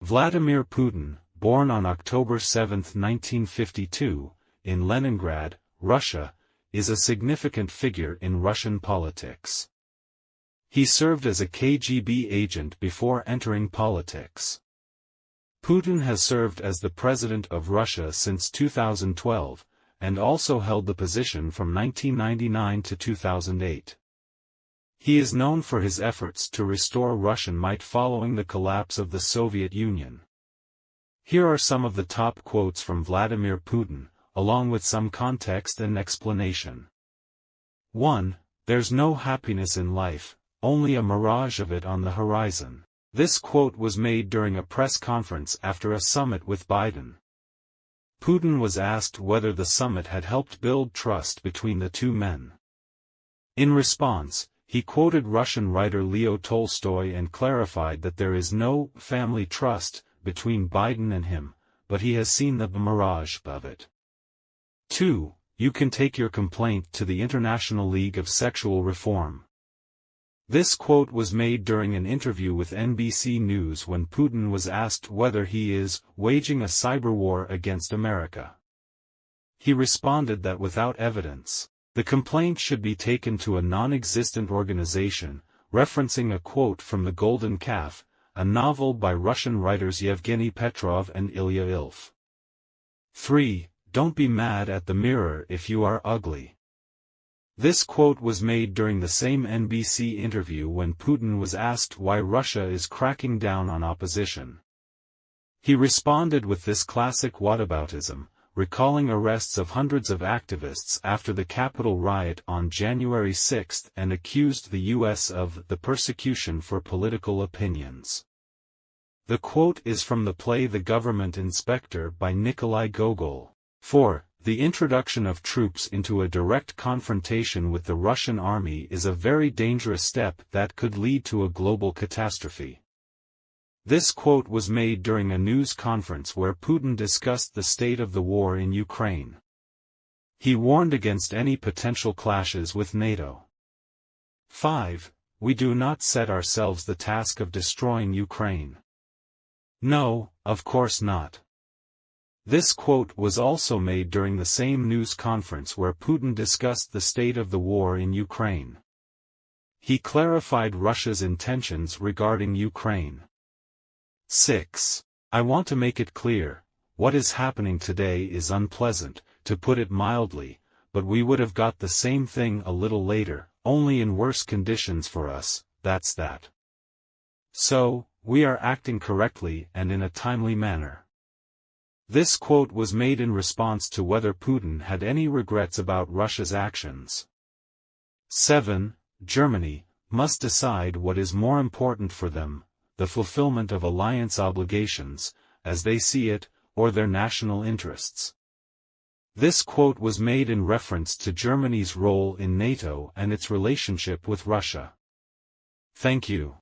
Vladimir Putin, born on October 7, 1952, in Leningrad, Russia, is a significant figure in Russian politics. He served as a KGB agent before entering politics. Putin has served as the President of Russia since 2012, and also held the position from 1999 to 2008. He is known for his efforts to restore Russian might following the collapse of the Soviet Union. Here are some of the top quotes from Vladimir Putin, along with some context and explanation. 1. There's no happiness in life, only a mirage of it on the horizon. This quote was made during a press conference after a summit with Biden. Putin was asked whether the summit had helped build trust between the two men. In response, he quoted Russian writer Leo Tolstoy and clarified that there is no family trust between Biden and him, but he has seen the mirage of it. 2. You can take your complaint to the International League of Sexual Reform. This quote was made during an interview with NBC News when Putin was asked whether he is waging a cyber war against America. He responded that without evidence, the complaint should be taken to a non-existent organization, referencing a quote from The Golden Calf, a novel by Russian writers Yevgeny Petrov and Ilya Ilf. 3. Don't be mad at the mirror if you are ugly. This quote was made during the same NBC interview when Putin was asked why Russia is cracking down on opposition. He responded with this classic whataboutism, recalling arrests of hundreds of activists after the Capitol riot on January 6 and accused the U.S. of the persecution for political opinions. The quote is from the play The Government Inspector by Nikolai Gogol. 4. The introduction of troops into a direct confrontation with the Russian army is a very dangerous step that could lead to a global catastrophe. This quote was made during a news conference where Putin discussed the state of the war in Ukraine. He warned against any potential clashes with NATO. 5. We do not set ourselves the task of destroying Ukraine. No, of course not. This quote was also made during the same news conference where Putin discussed the state of the war in Ukraine. He clarified Russia's intentions regarding Ukraine. 6. I want to make it clear, what is happening today is unpleasant, to put it mildly, but we would have got the same thing a little later, only in worse conditions for us, that's that. So, we are acting correctly and in a timely manner. This quote was made in response to whether Putin had any regrets about Russia's actions. 7. Germany must decide what is more important for them, the fulfillment of alliance obligations, as they see it, or their national interests. This quote was made in reference to Germany's role in NATO and its relationship with Russia. Thank you.